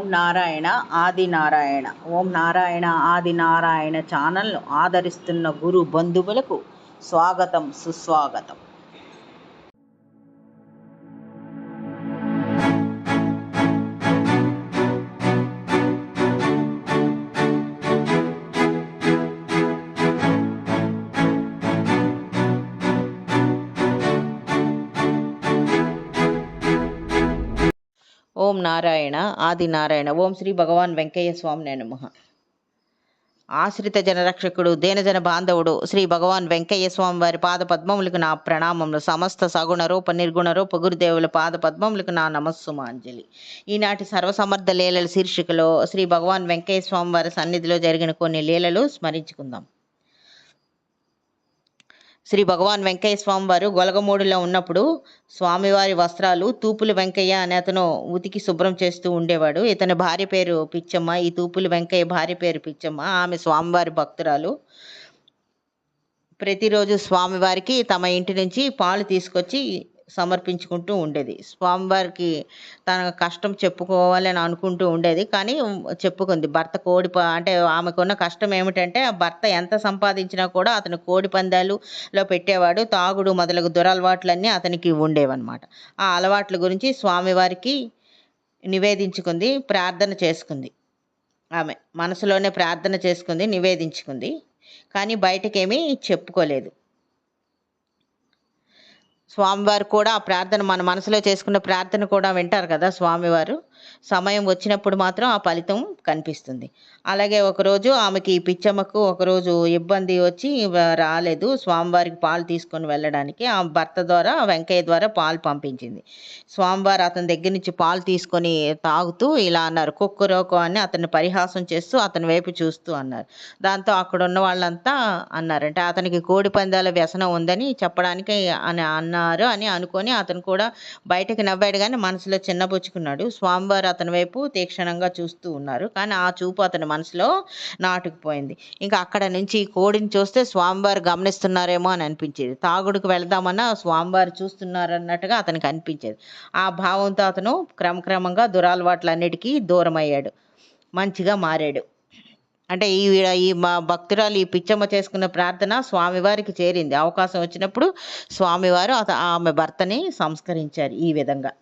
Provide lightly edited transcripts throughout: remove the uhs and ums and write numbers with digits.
ఓం నారాయణ ఆది నారాయణ. ఓం నారాయణ ఆది నారాయణ ఛానల్ను ఆదరిస్తున్న గురు బంధువులకు స్వాగతం, సుస్వాగతం. ఓం నారాయణ ఆది నారాయణ. ఓం శ్రీ భగవాన్ వెంకయ్య స్వామి నమః. ఆశ్రిత జనరక్షకుడు, దేనజన బాంధవుడు శ్రీ భగవాన్ వెంకయ్య స్వామి వారి పాద పద్మములకు నా ప్రణామములు. సమస్త సగుణ రూప నిర్గుణ రూప గురుదేవుల పాద పద్మములకు నా నమస్సుమాంజలి. ఈనాటి సర్వసమర్థ లీలల శీర్షికలో శ్రీ భగవాన్ వెంకయ్య స్వామి వారి సన్నిధిలో జరిగిన కొన్ని లీలలు స్మరించుకుందాం. శ్రీ భగవాన్ వెంకయ్య స్వామి వారు గొలగమూడిలో ఉన్నప్పుడు స్వామివారి వస్త్రాలు తూపులు వెంకయ్య అనే అతను ఉతికి శుభ్రం చేస్తూ ఉండేవాడు. ఇతని భార్య పేరు పిచ్చమ్మ. ఈ తూపులు వెంకయ్య భార్య పేరు పిచ్చమ్మ. ఆమె స్వామివారి భక్తురాలు. ప్రతిరోజు స్వామివారికి తమ ఇంటి నుంచి పాలు తీసుకొచ్చి సమర్పించుకుంటూ ఉండేది. స్వామివారికి తన కష్టం చెప్పుకోవాలని అనుకుంటూ ఉండేది, కానీ చెప్పుకుంది. భర్త అంటే ఆమెకున్న కష్టం ఏమిటంటే, భర్త ఎంత సంపాదించినా కూడా అతను కోడి పందాలులో పెట్టేవాడు. తాగుడు మొదలగు దురలవాట్లన్నీ అతనికి ఉండేవన్నమాట. ఆ అలవాట్ల గురించి స్వామివారికి నివేదించుకుంది, ప్రార్థన చేసుకుంది. ఆమె మనసులోనే ప్రార్థన చేసుకుంది, నివేదించుకుంది, కానీ బయటకేమీ చెప్పుకోలేదు. స్వామివారు కూడా ఆ ప్రార్థన, మన మనసులో చేసుకున్న ప్రార్థన కూడా వింటారు కదా స్వామివారు. సమయం వచ్చినప్పుడు మాత్రం ఆ ఫలితం కనిపిస్తుంది. అలాగే ఒకరోజు ఆమెకి, పిచ్చమ్మకు ఒకరోజు ఇబ్బంది వచ్చి రాలేదు స్వామివారికి పాలు తీసుకొని వెళ్ళడానికి. ఆ భర్త ద్వారా, వెంకయ్య ద్వారా పాలు పంపించింది. స్వామివారు అతని దగ్గర నుంచి పాలు తీసుకొని తాగుతూ ఇలా అన్నారు, కుక్కురోకో అని అతన్ని పరిహాసం చేస్తూ అతని వైపు చూస్తూ అన్నారు. దాంతో అక్కడ ఉన్న వాళ్ళంతా అన్నారంటే, అతనికి కోడి పందాల వ్యసనం ఉందని చెప్పడానికి అన్నారు అని అనుకొని అతను కూడా బయటకు నవ్వాడు, కానీ మనసులో చిన్నపుచ్చుకున్నాడు. స్వామివారు అతని వైపు తీక్షణంగా చూస్తూ ఉన్నారు, కానీ ఆ చూపు అతని మనసులో నాటుకుపోయింది. ఇంకా అక్కడ నుంచి కోడిని చూస్తే స్వామివారు గమనిస్తున్నారేమో అని అనిపించేది. తాగుడుకు వెళదామన్నా స్వామివారు చూస్తున్నారన్నట్టుగా అతనికి అనిపించేది. ఆ భావంతో అతను క్రమక్రమంగా దురలవాట్లన్నిటికీ దూరం అయ్యాడు, మంచిగా మారాడు. అంటే ఈ మా భక్తురాలు ఈ పిచ్చమ్మ చేసుకున్న ప్రార్థన స్వామివారికి చేరింది. అవకాశం వచ్చినప్పుడు స్వామివారు ఆమె భర్తని సంస్కరించారు ఈ విధంగా.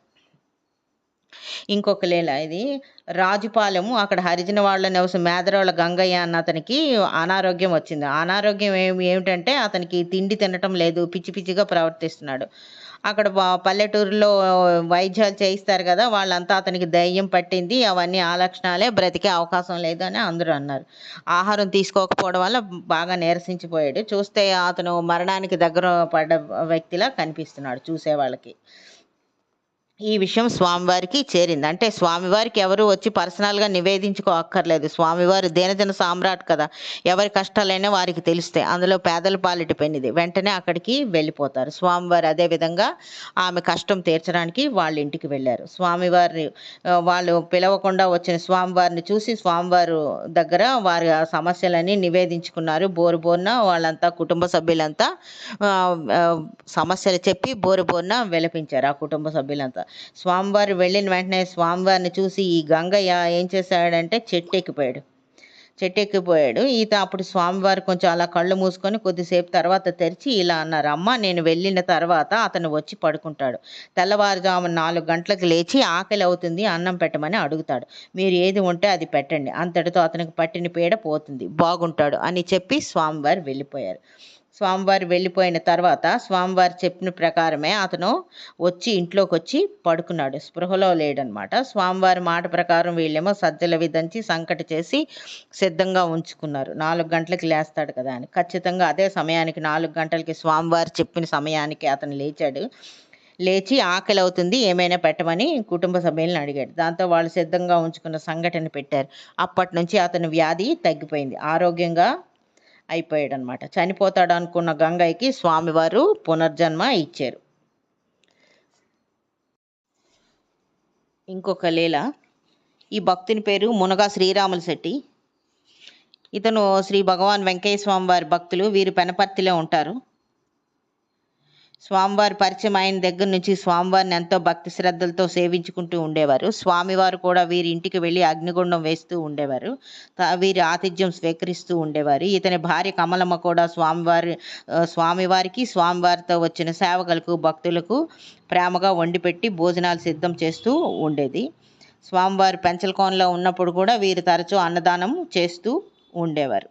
ఇంకొక లీల ఇది. రాజుపాలెము, అక్కడ హరిజన వాళ్ళ నివసం మేదరోళ్ళ గంగయ్య అన్న అతనికి అనారోగ్యం వచ్చింది. అనారోగ్యం ఏమిటంటే అతనికి తిండి తినటం లేదు, పిచ్చి పిచ్చిగా ప్రవర్తిస్తున్నాడు. అక్కడ పల్లెటూరులో వైద్యాలు చేయిస్తారు కదా, వాళ్ళంతా అతనికి దయ్యం పట్టింది, అవన్నీ ఆ లక్షణాలే, బ్రతికే అవకాశం లేదు అని అందరూ అన్నారు. ఆహారం తీసుకోకపోవడం వల్ల బాగా నీరసించిపోయాడు. చూస్తే అతను మరణానికి దగ్గర పడ్డ వ్యక్తిలా కనిపిస్తున్నాడు చూసే వాళ్ళకి. ఈ విషయం స్వామివారికి చేరింది. అంటే స్వామివారికి ఎవరు వచ్చి పర్సనల్గా నివేదించుకో అక్కర్లేదు. స్వామివారు దేనజన సామ్రాట్ కదా, ఎవరి కష్టాలైనా వారికి తెలుస్తాయి. అందులో పేదల పాలిటి పెన్నిది. వెంటనే అక్కడికి వెళ్ళిపోతారు. స్వామివారు అదేవిధంగా ఆమె కష్టం తీర్చడానికి వాళ్ళ ఇంటికి వెళ్ళారు. స్వామివారిని వాళ్ళు పిలవకుండా వచ్చిన స్వామివారిని చూసి స్వామివారు దగ్గర వారి సమస్యలన్నీ నివేదించుకున్నారు. బోరున వాళ్ళంతా, కుటుంబ సభ్యులంతా సమస్యలు చెప్పి బోరున విలపించారు. ఆ కుటుంబ సభ్యులంతా స్వామివారు వెళ్ళిన వెంటనే స్వామివారిని చూసి ఈ గంగయ్య ఏం చేశాడంటే చెట్టు ఎక్కిపోయాడు. అప్పుడు స్వామివారు కొంచెం అలా కళ్ళు మూసుకొని కొద్దిసేపు తర్వాత తెరిచి ఇలా అన్నారు, అమ్మ నేను వెళ్ళిన తర్వాత అతను వచ్చి పడుకుంటాడు. తెల్లవారుజామున 4 గంటలకు లేచి ఆకలి అవుతుంది, అన్నం పెట్టమని అడుగుతాడు. మీరు ఏది ఉంటే అది పెట్టండి, అంతటితో అతనికి పట్టిన పీడ పోతుంది, బాగుంటాడు అని చెప్పి స్వామివారు వెళ్ళిపోయారు. స్వామివారు వెళ్ళిపోయిన తర్వాత స్వామివారు చెప్పిన ప్రకారమే అతను వచ్చి ఇంట్లోకి వచ్చి పడుకున్నాడు. స్పృహలో లేడనమాట. స్వామివారి మాట ప్రకారం వీళ్ళేమో సజ్జల విదంచి సంకటి చేసి సిద్ధంగా ఉంచుకున్నారు. 4 గంటలకి లేస్తాడు కదా అని. ఖచ్చితంగా అదే సమయానికి 4 గంటలకి స్వామివారు చెప్పిన సమయానికి అతను లేచి ఆకలి అవుతుంది, ఏమైనా పెట్టమని కుటుంబ సభ్యులను అడిగాడు. దాంతో వాళ్ళు సిద్ధంగా ఉంచుకున్న సంఘటన పెట్టారు. అప్పటి నుంచి అతని వ్యాధి తగ్గిపోయింది, ఆరోగ్యంగా అయిపోయాడు అనమాట. చనిపోతాడు అనుకున్న గంగయ్యకి స్వామివారు పునర్జన్మ ఇచ్చారు. ఇంకొక లీల. ఈ భక్తుని పేరు మునగా శ్రీరాములు శెట్టి. ఇతను శ్రీ భగవాన్ వెంకయ్య స్వామి వారి భక్తులు. వీరు పెనపర్తిలో ఉంటారు. స్వామివారి పరిచయం అయిన దగ్గర నుంచి స్వామివారిని ఎంతో భక్తి శ్రద్ధలతో సేవించుకుంటూ ఉండేవారు. స్వామివారు కూడా వీరి ఇంటికి వెళ్ళి అగ్నిగుండం వేస్తూ ఉండేవారు. వీరి ఆతిథ్యం స్వీకరిస్తూ ఉండేవారు. ఇతని భార్య కమలమ్మ కూడా స్వామివారికి, స్వామివారితో వచ్చిన సేవకులకు, భక్తులకు ప్రేమగా వండిపెట్టి భోజనాలు సిద్ధం చేస్తూ ఉండేది. స్వామివారి పెంచలకోనలో ఉన్నప్పుడు కూడా వీరు తరచూ అన్నదానం చేస్తూ ఉండేవారు.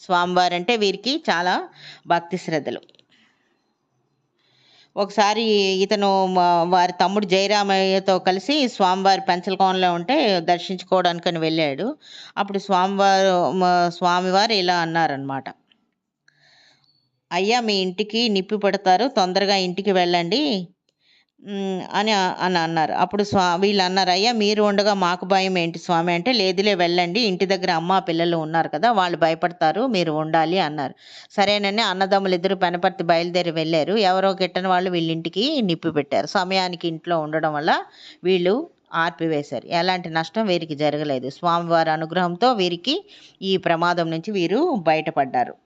స్వామివారంటే వీరికి చాలా భక్తి శ్రద్ధలు. ఒకసారి ఇతను వారి తమ్ముడు జయరామయ్యతో కలిసి స్వామివారి పెంచలకోనలో ఉంటే దర్శించుకోవడానికని వెళ్ళాడు. అప్పుడు స్వామివారు ఇలా అన్నారనమాట. అయ్యా, మీ ఇంటికి నిప్పి పెడతారు, తొందరగా ఇంటికి వెళ్ళండి అని అని అన్నారు. అప్పుడు వీళ్ళు అన్నారు, అయ్యా మీరు ఉండగా మాకు భయం ఏంటి స్వామి అంటే, లేదులే వెళ్ళండి, ఇంటి దగ్గర అమ్మ పిల్లలు ఉన్నారు కదా, వాళ్ళు భయపడతారు, మీరు ఉండాలి అన్నారు. సరేనని అన్నదమ్ములు ఇద్దరు పెనపర్తి బయలుదేరి వెళ్ళారు. ఎవరో గిట్టని వాళ్ళు వీళ్ళింటికి నిప్పి పెట్టారు. సమయానికి ఇంట్లో ఉండడం వల్ల వీళ్ళు ఆర్పివేశారు. ఎలాంటి నష్టం వీరికి జరగలేదు. స్వామివారి అనుగ్రహంతో వీరికి ఈ ప్రమాదం నుంచి వీరు బయటపడ్డారు.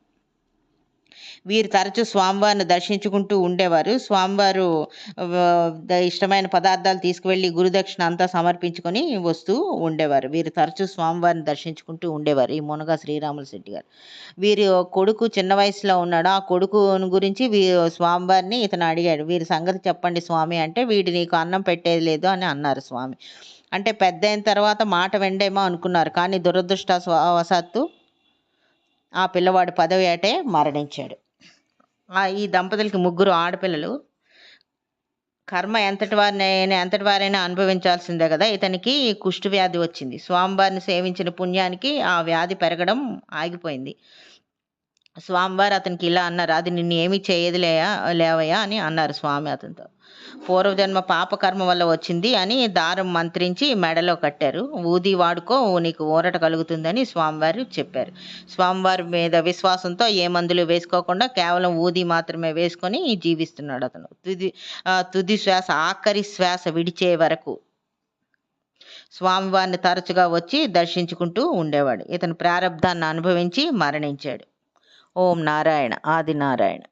వీరు తరచూ స్వామివారిని దర్శించుకుంటూ ఉండేవారు. స్వామివారు ఇష్టమైన పదార్థాలు తీసుకువెళ్ళి గురుదక్షిణ అంతా సమర్పించుకొని వస్తూ ఉండేవారు. వీరు తరచూ స్వామివారిని దర్శించుకుంటూ ఉండేవారు. ఈ మునగా శ్రీరాములు శెట్టి గారు. వీరి కొడుకు చిన్న వయసులో ఉన్నాడు. ఆ కొడుకు గురించి స్వామివారిని ఇతను అడిగాడు. వీరి సంగతి చెప్పండి స్వామి అంటే, వీడు నీకు అన్నం పెట్టేది లేదు అని అన్నారు స్వామి. అంటే పెద్ద అయిన తర్వాత మాట వెండేమో అనుకున్నారు. కానీ దురదృష్టవశాత్తు ఆ పిల్లవాడు 10వ ఏటే మరణించాడు. ఈ దంపతులకి 3 ఆడపిల్లలు. కర్మ ఎంతటి వారైనా అనుభవించాల్సిందే కదా. ఇతనికి కుష్టు వ్యాధి వచ్చింది. స్వామివారిని సేవించిన పుణ్యానికి ఆ వ్యాధి పెరగడం ఆగిపోయింది. స్వామివారు అతనికి ఇలా అన్నారు, అది నిన్ను ఏమీ చేయదు లేవయ్యా అని అన్నారు స్వామి అతనితో. పూర్వజన్మ పాపకర్మ వల్ల వచ్చింది అని దారం మంత్రించి మెడలో కట్టారు. ఊది వాడుకో, నీకు ఊరట కలుగుతుందని స్వామివారు చెప్పారు. స్వామివారి మీద విశ్వాసంతో ఏ మందులు వేసుకోకుండా కేవలం ఊది మాత్రమే వేసుకొని జీవిస్తున్నాడు అతను. తుది శ్వాస, ఆఖరి శ్వాస విడిచే వరకు స్వామివారిని తరచుగా వచ్చి దర్శించుకుంటూ ఉండేవాడు. ఇతను ప్రారబ్ధాన్ని అనుభవించి మరణించాడు. ఓం నారాయణ. ఆది నారాయణ.